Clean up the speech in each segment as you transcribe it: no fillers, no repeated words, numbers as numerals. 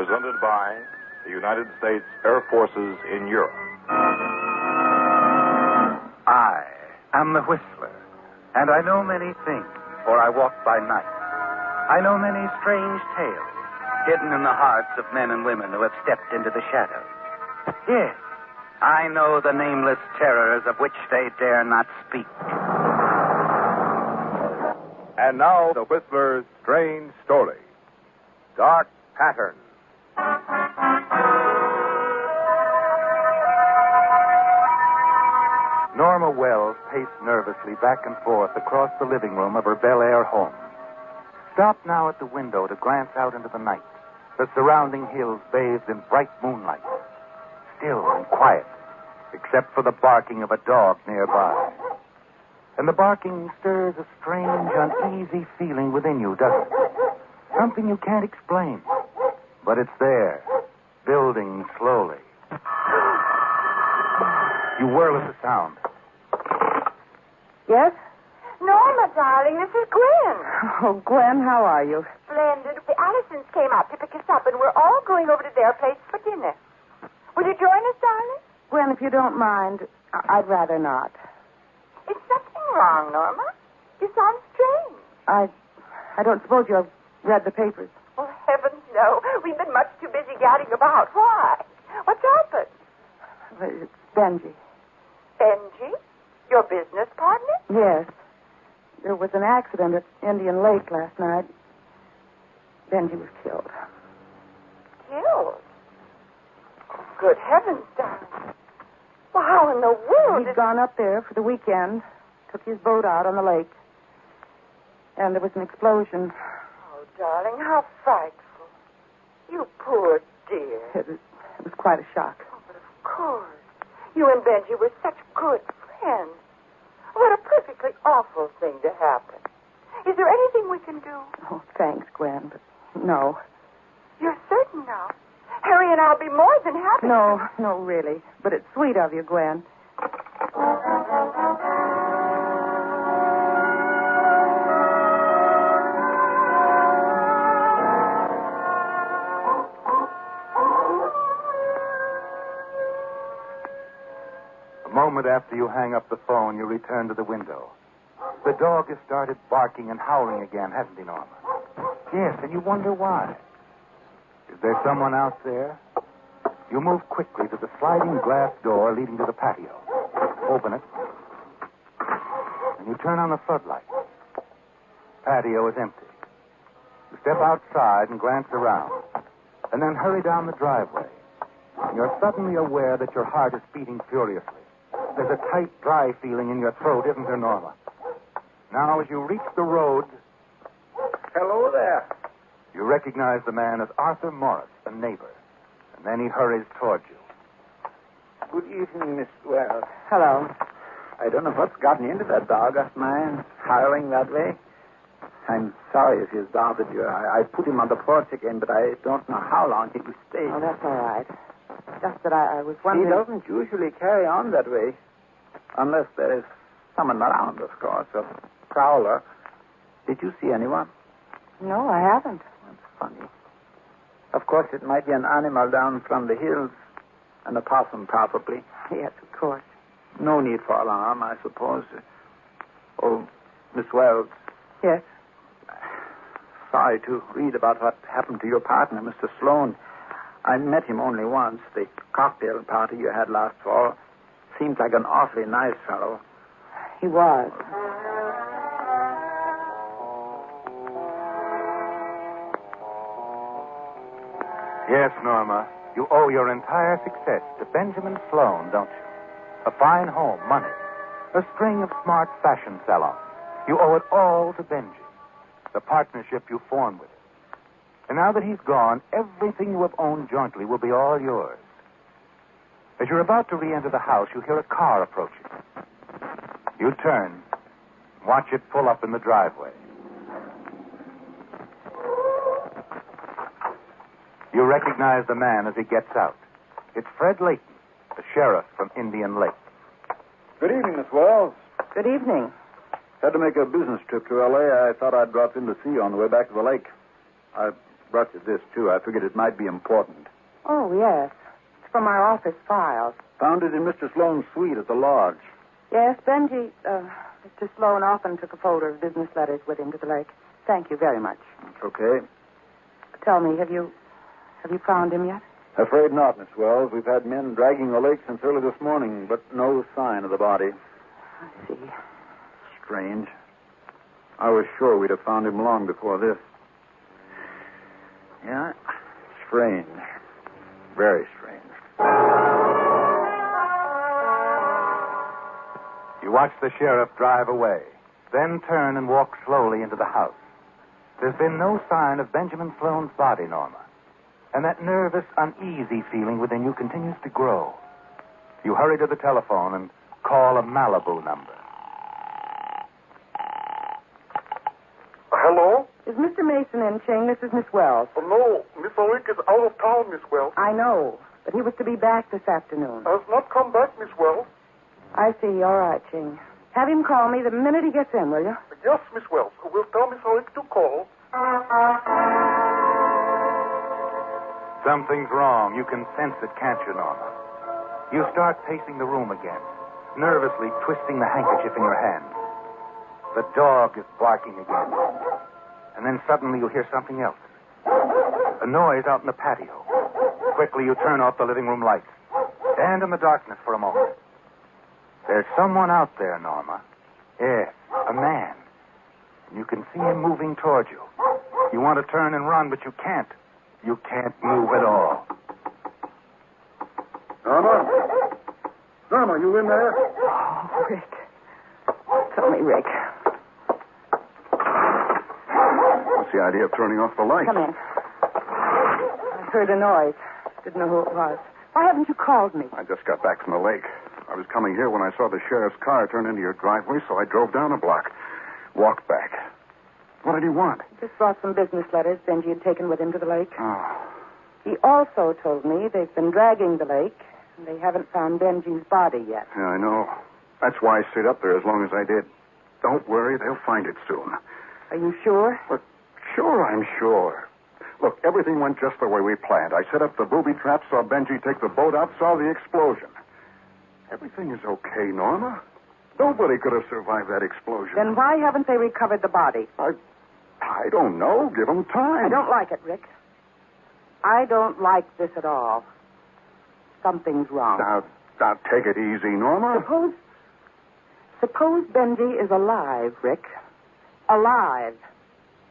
presented by the United States Air Forces in Europe. I am the Whistler, and I know many things, for I walk by night. I know many strange tales, hidden in the hearts of men and women who have stepped into the shadows. Yes, I know the nameless terrors of which they dare not speak. And now, the Whistler's strange story. Dark Pattern. Norma Wells paced nervously back and forth across the living room of her Bel Air home. Stopped now at the window to glance out into the night, the surrounding hills bathed in bright moonlight. Still and quiet, except for the barking of a dog nearby. And the barking stirs a strange, uneasy feeling within you, doesn't it? Something you can't explain. But it's there, building slowly. You whirl at the sound. Yes? Norma, darling, this is Gwen. Oh, Gwen, how are you? Splendid. The Allisons came out to pick us up, and we're all going over to their place for dinner. Will you join us, darling? Gwen, if you don't mind, I'd rather not. Is something wrong, Norma? You sound strange. I don't suppose you have read the papers. Oh, heavens, no. We've been much too busy gadding about. Why? What's happened? It's Benji. Benji? Your business partner? Yes. There was an accident at Indian Lake last night. Benji was killed. Killed? Oh, good heavens, darling. Well, how in the world He'd gone up there for the weekend, took his boat out on the lake, and there was an explosion. Oh, darling, how frightful. You poor dear. It was quite a shock. Oh, but of course. You and Benji were such good friends. What a perfectly awful thing to happen. Is there anything we can do? Oh, thanks, Gwen, but no. You're certain now? Harry and I'll be more than happy. No, really. But it's sweet of you, Gwen. A moment after you hang up the phone, you return to the window. The dog has started barking and howling again, hasn't he, Norma? Yes, and you wonder why. Is there someone out there? You move quickly to the sliding glass door leading to the patio. Open it. And you turn on the floodlight. Patio is empty. You step outside and glance around. And then hurry down the driveway. And you're suddenly aware that your heart is beating furiously. There's a tight, dry feeling in your throat, isn't there, Norma? Now, as you reach the road... Hello there. You recognize the man as Arthur Morris, a neighbor. And then he hurries towards you. Good evening, Miss Wells. Hello. I don't know what's gotten into that dog of mine, howling that way. I'm sorry if he's bothered you. I put him on the porch again, but I don't know how long he will stay. Oh, that's all right. Just that I was wondering... He doesn't usually carry on that way. Unless there is someone around, of course. A prowler. Did you see anyone? No, I haven't. That's funny. Of course, it might be an animal down from the hills. An opossum, probably. Yes, of course. No need for alarm, I suppose. Oh, Miss Wells. Yes? Sorry to read about what happened to your partner, Mr. Sloan. I met him only once. The cocktail party you had last fall seemed like an awfully nice fellow. He was. Yes, Norma. You owe your entire success to Benjamin Sloan, don't you? A fine home, money, a string of smart fashion salons. You owe it all to Benji, the partnership you formed with him. And now that he's gone, everything you have owned jointly will be all yours. As you're about to re-enter the house, you hear a car approaching. You turn, watch it pull up in the driveway. You recognize the man as he gets out. It's Fred Layton, the sheriff from Indian Lake. Good evening, Miss Wells. Good evening. Had to make a business trip to L.A. I thought I'd drop in to see you on the way back to the lake. I brought you this, too. I figured it might be important. Oh, yes. It's from our office files. Found it in Mr. Sloane's suite at the lodge. Yes, Benji, Mr. Sloan often took a folder of business letters with him to the lake. Thank you very much. It's okay. Tell me, have you found him yet? Afraid not, Miss Wells. We've had men dragging the lake since early this morning, but no sign of the body. I see. Strange. I was sure we'd have found him long before this. Yeah, strange. Very strange. You watch the sheriff drive away, then turn and walk slowly into the house. There's been no sign of Benjamin Sloane's body, Norma. And that nervous, uneasy feeling within you continues to grow. You hurry to the telephone and call a Malibu number. Hello? Is Mr. Mason in, Ching? This is Miss Wells. Oh, no, Miss Ulrich is out of town, Miss Wells. I know, but he was to be back this afternoon. Has not come back, Miss Wells. I see. All right, Ching. Have him call me the minute he gets in, will you? Yes, Miss Wells. We'll tell Miss Ulrich to call. Something's wrong. You can sense it, can't you, Norma? You start pacing the room again, nervously twisting the handkerchief in your hand. The dog is barking again. And then suddenly you hear something else. A noise out in the patio. Quickly you turn off the living room lights. Stand in the darkness for a moment. There's someone out there, Norma. Yes, a man. And you can see him moving toward you. You want to turn and run, but you can't. You can't move at all. Norma? Norma, you in there? Oh, Rick. Tell me, Rick. What's the idea of turning off the light? Come in. I heard a noise. Didn't know who it was. Why haven't you called me? I just got back from the lake. I was coming here when I saw the sheriff's car turn into your driveway, so I drove down a block. Walked back. What did he want? He just brought some business letters Benji had taken with him to the lake. Oh. He also told me they've been dragging the lake, and they haven't found Benji's body yet. Yeah, I know. That's why I stayed up there as long as I did. Don't worry, they'll find it soon. Are you sure? But sure, I'm sure. Look, everything went just the way we planned. I set up the booby trap, saw Benji take the boat out, saw the explosion. Everything is okay, Norma. Nobody could have survived that explosion. Then why haven't they recovered the body? I don't know. Give them time. I don't like it, Rick. I don't like this at all. Something's wrong. Now, take it easy, Norma. Suppose Benji is alive, Rick. Alive.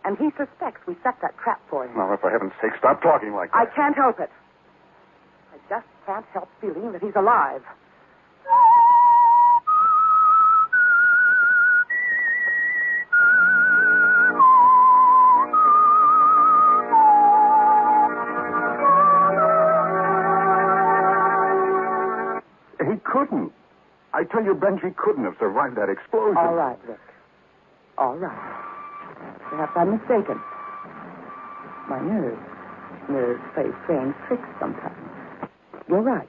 And he suspects we set that trap for him. Now, for heaven's sake, stop talking like that. I can't help it. I just can't help feeling that he's alive. He couldn't. I tell you, Benji couldn't have survived that explosion. All right, Rick. All right. Perhaps I'm mistaken. My nerves play strange tricks sometimes. You're right.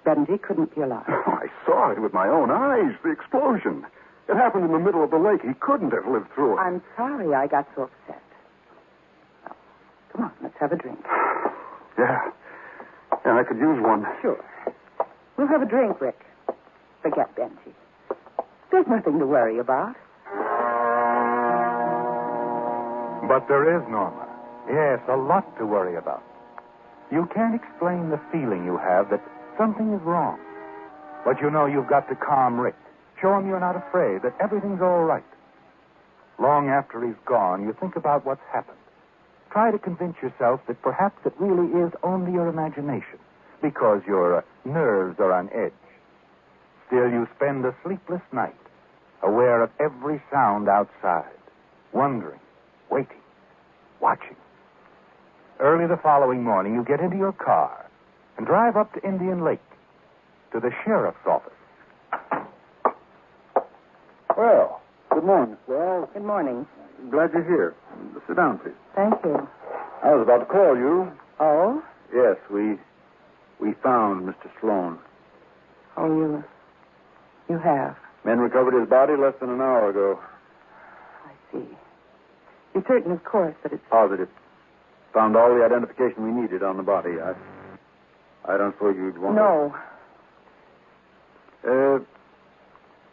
Benji couldn't be alive. Oh, I saw it with my own eyes, the explosion. It happened in the middle of the lake. He couldn't have lived through it. I'm sorry I got so upset. Now, come on, let's have a drink. Yeah, I could use one. Sure. We'll have a drink, Rick. Forget Benji. There's nothing to worry about. But there is, Norma. Yes, a lot to worry about. You can't explain the feeling you have that something is wrong. But you know you've got to calm Rick. Show him you're not afraid, that everything's all right. Long after he's gone, you think about what's happened. Try to convince yourself that perhaps it really is only your imagination, because your nerves are on edge. Still, you spend a sleepless night, aware of every sound outside, wondering, waiting, watching. Early the following morning, you get into your car and drive up to Indian Lake, to the sheriff's office. Well, good morning, Miss Wells. Good morning. Glad you're here. Sit down, please. Thank you. I was about to call you. Oh? Yes, we found Mr. Sloan. Oh, you have. Men recovered his body less than an hour ago. I see. You're certain, of course, that it's... Positive. Found all the identification we needed on the body. I don't suppose you'd want No.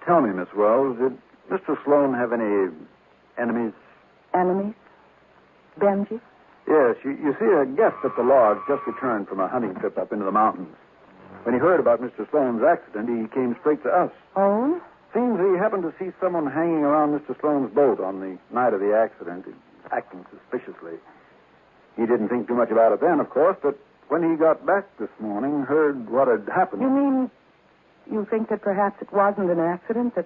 Tell me, Miss Wells, did Mr. Sloan have any enemies? Enemies? Benji? Yes, you see, a guest at the lodge just returned from a hunting trip up into the mountains. When he heard about Mr. Sloan's accident, he came straight to us. Oh? Seems he happened to see someone hanging around Mr. Sloan's boat on the night of the accident, acting suspiciously. He didn't think too much about it then, of course, but when he got back this morning, heard what had happened. You mean you think that perhaps it wasn't an accident, that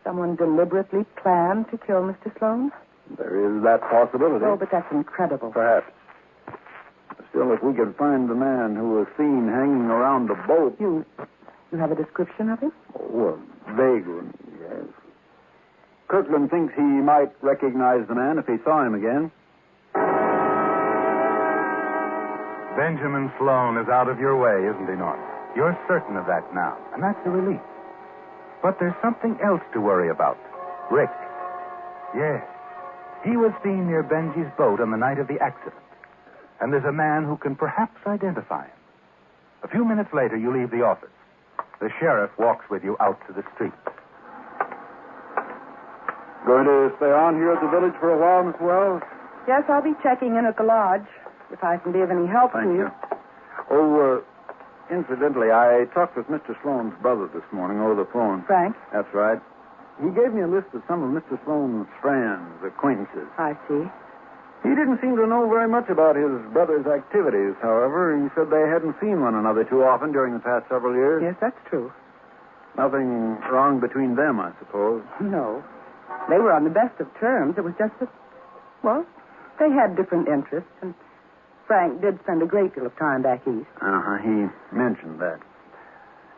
someone deliberately planned to kill Mr. Sloan? There is that possibility. Oh, but that's incredible. Perhaps. Still, if we could find the man who was seen hanging around the boat... You have a description of him? Oh, a vague one, yes. Kirkland thinks he might recognize the man if he saw him again. Benjamin Sloan is out of your way, isn't he, Norma? You're certain of that now, and that's a relief. But there's something else to worry about. Rick. Yes. He was seen near Benji's boat on the night of the accident. And there's a man who can perhaps identify him. A few minutes later, you leave the office. The sheriff walks with you out to the street. Going to stay on here at the village for a while, Miss Wells? Yes, I'll be checking in at the lodge, if I can be of any help to Thank you. Oh, incidentally, I talked with Mr. Sloan's brother this morning over the phone. Frank? That's right. He gave me a list of some of Mr. Sloan's friends, acquaintances. I see. He didn't seem to know very much about his brother's activities, however. He said they hadn't seen one another too often during the past several years. Yes, that's true. Nothing wrong between them, I suppose. No. They were on the best of terms. It was just that, well, they had different interests, and Frank did spend a great deal of time back east. He mentioned that.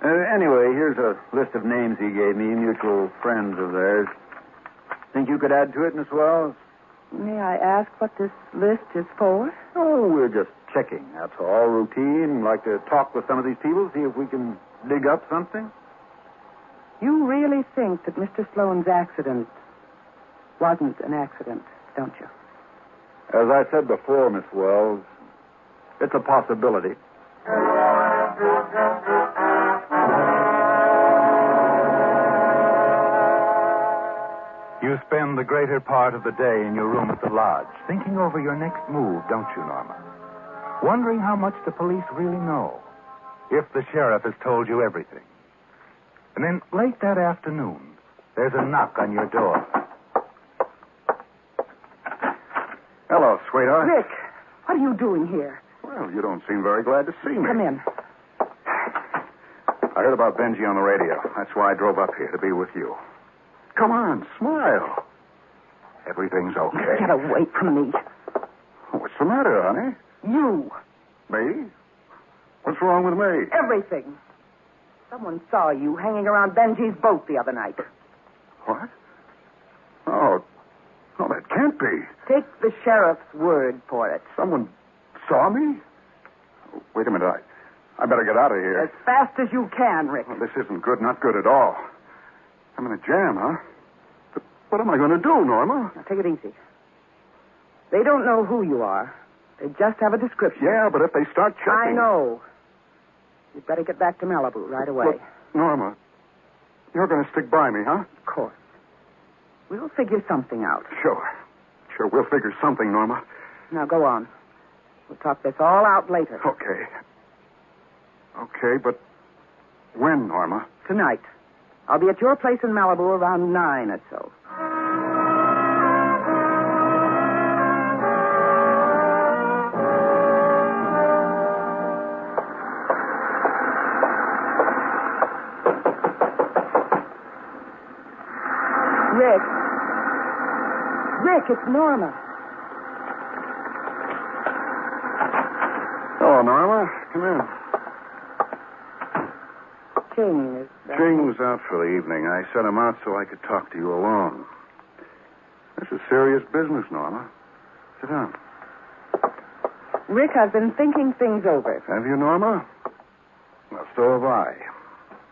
Anyway, here's a list of names he gave me, mutual friends of theirs. Think you could add to it, Miss Wells? May I ask what this list is for? Oh, we're just checking, that's all. Routine. Like to talk with some of these people, see if we can dig up something. You really think that Mr. Sloan's accident wasn't an accident, don't you? As I said before, Miss Wells, it's a possibility. You spend the greater part of the day in your room at the lodge, thinking over your next move, don't you, Norma? Wondering how much the police really know, if the sheriff has told you everything. And then, late that afternoon, there's a knock on your door. Hello, sweetheart. Rick, what are you doing here? Well, you don't seem very glad to see me. Come in. I heard about Benji on the radio. That's why I drove up here, to be with you. Come on, smile. Everything's okay. Get away from me. What's the matter, honey? You. Me? What's wrong with me? Everything. Someone saw you hanging around Benji's boat the other night. What? Oh, that can't be. Take the sheriff's word for it. Someone saw me? Wait a minute, I better get out of here. As fast as you can, Rick. Well, this isn't good, not good at all. I'm in a jam, huh? But what am I going to do, Norma? Now, take it easy. They don't know who you are. They just have a description. Yeah, but if they start checking... I know. You'd better get back to Malibu right away. Look, Norma, you're going to stick by me, huh? Of course. We'll figure something out. Sure, we'll figure something, Norma. Now, go on. We'll talk this all out later. Okay, but when, Norma? Tonight. I'll be at your place in Malibu around 9 or so. Rick, it's Norma. Hello, Norma. Come in. King is... Ching's out for the evening. I sent him out so I could talk to you alone. This is serious business, Norma. Sit down. Rick, I've been thinking things over. Have you, Norma? Well, so have I.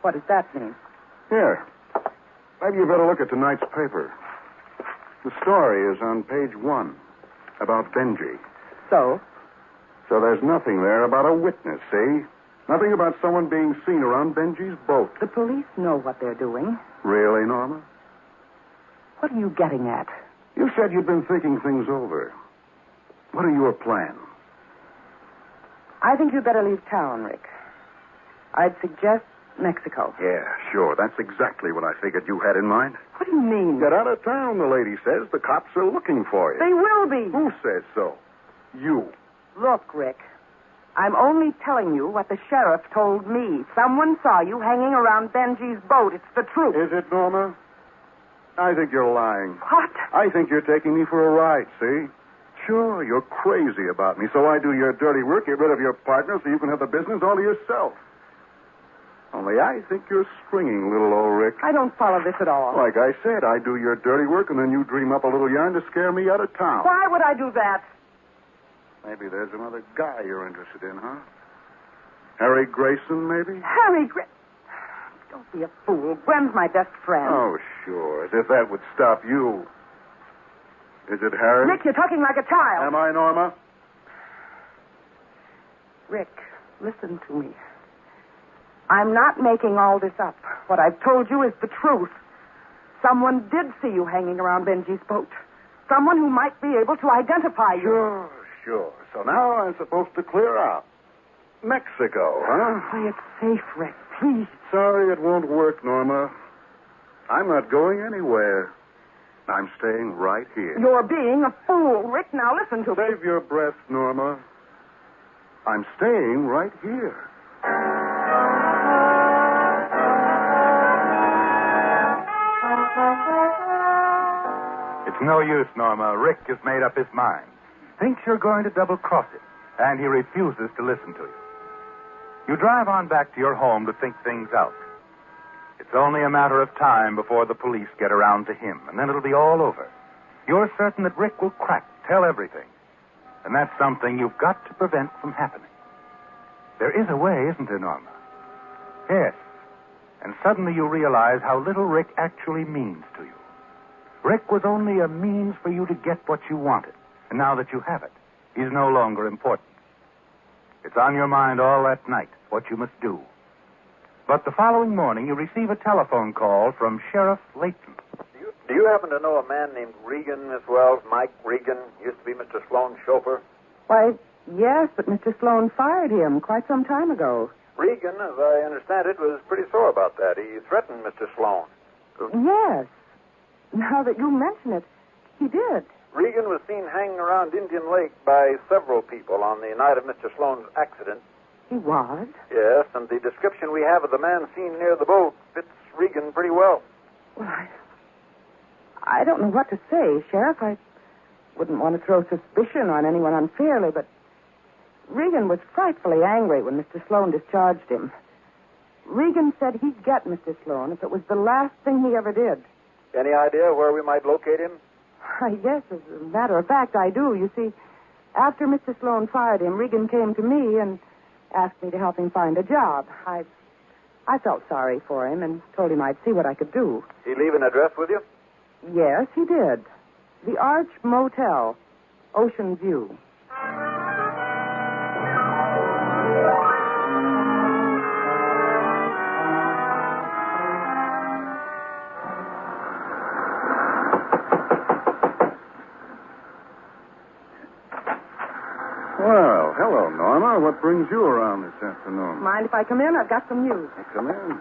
What does that mean? Here. Maybe you better look at tonight's paper. The story is on page 1 about Benji. so. So there's nothing there about a witness, see? Nothing about someone being seen around Benji's boat. The police know what they're doing. Really, Norma? What are you getting at? You said you'd been thinking things over. What are your plans? I think you'd better leave town, Rick. I'd suggest Mexico. Yeah, sure. That's exactly what I figured you had in mind. What do you mean? Get out of town, the lady says. The cops are looking for you. They will be. Who says so? You. Look, Rick, I'm only telling you what the sheriff told me. Someone saw you hanging around Benji's boat. It's the truth. Is it, Norma? I think you're lying. What? I think you're taking me for a ride, see? Sure, you're crazy about me, so I do your dirty work, get rid of your partner so you can have the business all to yourself. Only I think you're springing, little old Rick. I don't follow this at all. Like I said, I do your dirty work, and then you dream up a little yarn to scare me out of town. Why would I do that? Maybe there's another guy you're interested in, huh? Harry Grayson, maybe? Harry Grayson. Don't be a fool. Gwen's my best friend. Oh, sure. As if that would stop you. Is it Harry? Rick, you're talking like a child. Am I, Norma? Rick, listen to me. I'm not making all this up. What I've told you is the truth. Someone did see you hanging around Benji's boat. Someone who might be able to identify you. Sure. So now I'm supposed to clear out. Mexico, huh? Play it safe, Rick, please. Sorry it won't work, Norma. I'm not going anywhere. I'm staying right here. You're being a fool, Rick. Now listen to me. Save your breath, Norma. I'm staying right here. It's no use, Norma. Rick has made up his mind. Thinks you're going to double-cross him, and he refuses to listen to you. You drive on back to your home to think things out. It's only a matter of time before the police get around to him, and then it'll be all over. You're certain that Rick will crack, tell everything. And that's something you've got to prevent from happening. There is a way, isn't there, Norma? Yes. And suddenly you realize how little Rick actually means to you. Rick was only a means for you to get what you wanted. And now that you have it, he's no longer important. It's on your mind all that night, what you must do. But the following morning, you receive a telephone call from Sheriff Layton. Do you happen to know a man named Regan, Miss Wells? Mike Regan, used to be Mr. Sloane's chauffeur. Why, yes, but Mr. Sloane fired him quite some time ago. Regan, as I understand it, was pretty sore about that. He threatened Mr. Sloane. Yes. Now that you mention it, he did. Regan was seen hanging around Indian Lake by several people on the night of Mr. Sloane's accident. He was? Yes, and the description we have of the man seen near the boat fits Regan pretty well. Well, I don't know what to say, Sheriff. I wouldn't want to throw suspicion on anyone unfairly, but Regan was frightfully angry when Mr. Sloane discharged him. Regan said he'd get Mr. Sloane if it was the last thing he ever did. Any idea where we might locate him? Yes, as a matter of fact, I do. You see, after Mr. Sloane fired him, Regan came to me and asked me to help him find a job. I felt sorry for him and told him I'd see what I could do. Did he leave an address with you? Yes, he did. The Arch Motel, Ocean View. Well, hello, Norma. What brings you around this afternoon? Mind if I come in? I've got some news. Come in.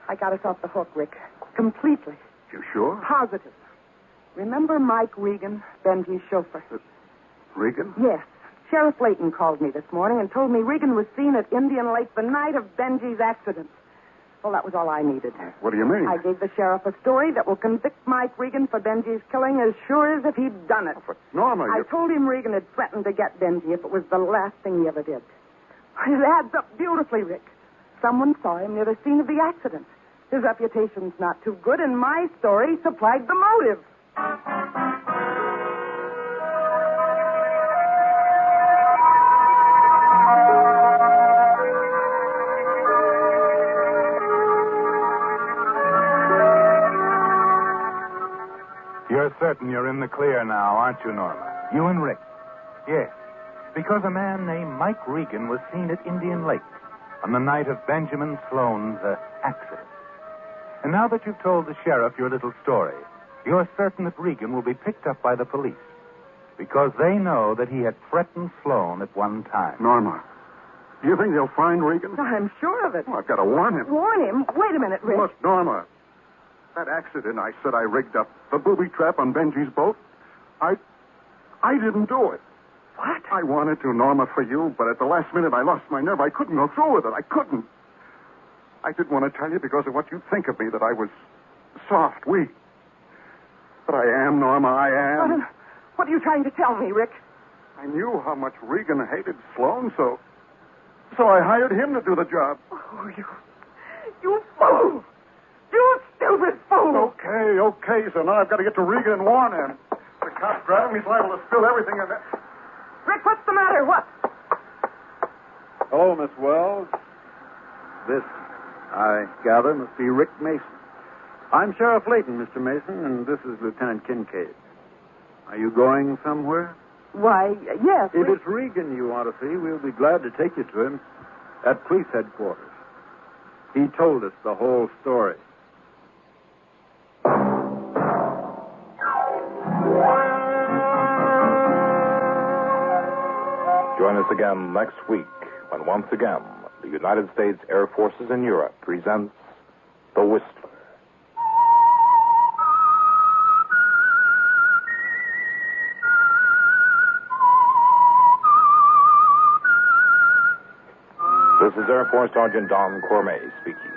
I got us off the hook, Rick. Completely. You sure? Positive. Remember Mike Regan, Benji's chauffeur? Regan? Yes. Sheriff Layton called me this morning and told me Regan was seen at Indian Lake the night of Benji's accident. Well, that was all I needed. What do you mean? I gave the sheriff a story that will convict Mike Regan for Benji's killing as sure as if he'd done it. But, Norma, I told him Regan had threatened to get Benji if it was the last thing he ever did. It adds up beautifully, Rick. Someone saw him near the scene of the accident. His reputation's not too good, and my story supplied the motive. You're certain you're in the clear now, aren't you, Norma? You and Rick. Yes. because a man named Mike Regan was seen at Indian Lake on the night of Benjamin Sloan's accident. And now that you've told the sheriff your little story, you're certain that Regan will be picked up by the police because they know that he had threatened Sloan at one time. Norma, do you think they'll find Regan? I'm sure of it. Oh, I've got to warn him. Warn him? Wait a minute, Rick. Look, Norma, that accident I said I rigged up, the booby trap on Benji's boat, I didn't do it. What? I wanted to, Norma, for you, but at the last minute I lost my nerve. I couldn't go through with it. I couldn't. I didn't want to tell you because of what you'd think of me, that I was soft, weak. But I am, Norma, I am. What are you trying to tell me, Rick? I knew how much Regan hated Sloan, so I hired him to do the job. Oh, you fool! You stupid fool! Okay, so now I've got to get to Regan and warn him. The cops grab him, he's liable to spill everything in there. Rick, what's the matter? What? Hello, Miss Wells. This, I gather, must be Rick Mason. I'm Sheriff Layton, Mr. Mason, and this is Lieutenant Kincaid. Are you going somewhere? Why, yes. If it's Regan you want to see, we'll be glad to take you to him at police headquarters. He told us the whole story. Join us again next week when once again the United States Air Forces in Europe presents The Whistler. This is Air Force Sergeant Don Cormay speaking.